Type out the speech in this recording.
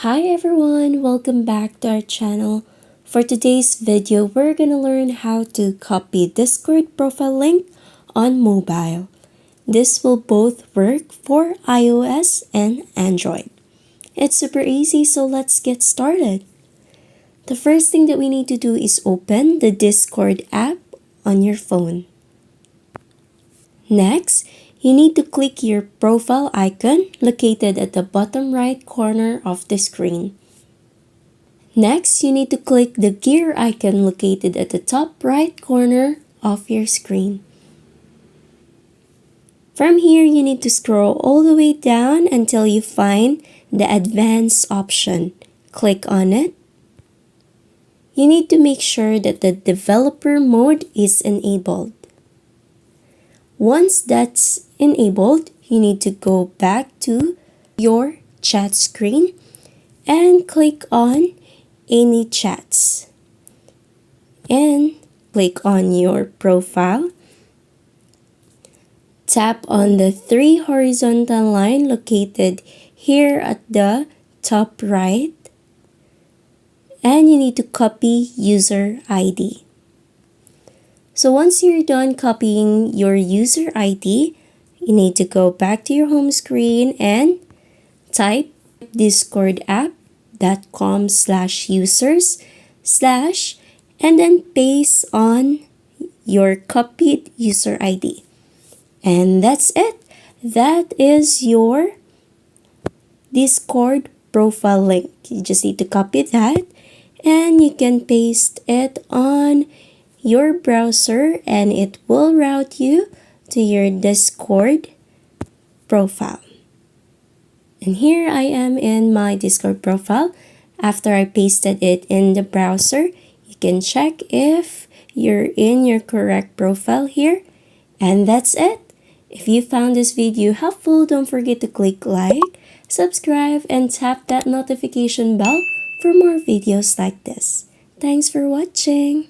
Hi everyone, welcome back to our channel. For today's video, we're gonna learn how to copy Discord profile link on mobile. This will both work for iOS and Android. It's super easy, so let's get started. The first thing that we need to do is open the Discord app on your phone. Next, you need to click your profile icon located at the bottom right corner of the screen. Next, you need to click the gear icon located at the top right corner of your screen. From here, you need to scroll all the way down until you find the Advanced option. Click on it. You need to make sure that the developer mode is enabled. Once that's enabled, you need to go back to your chat screen and click on any chats and click on your profile. Tap on the three horizontal line located here at the top right, and you need to copy user ID. So once you're done copying your user ID, you need to go back to your home screen and type discordapp.com/users/ and then paste on your copied user ID. And that's it. That is your Discord profile link. You just need to copy that and you can paste it on your browser and it will route you to your Discord profile. And here I am in my Discord profile. After I pasted it in the browser, you can check if you're in your correct profile here. And that's it. If you found this video helpful, don't forget to click like, subscribe, and tap that notification bell for more videos like this. Thanks for watching.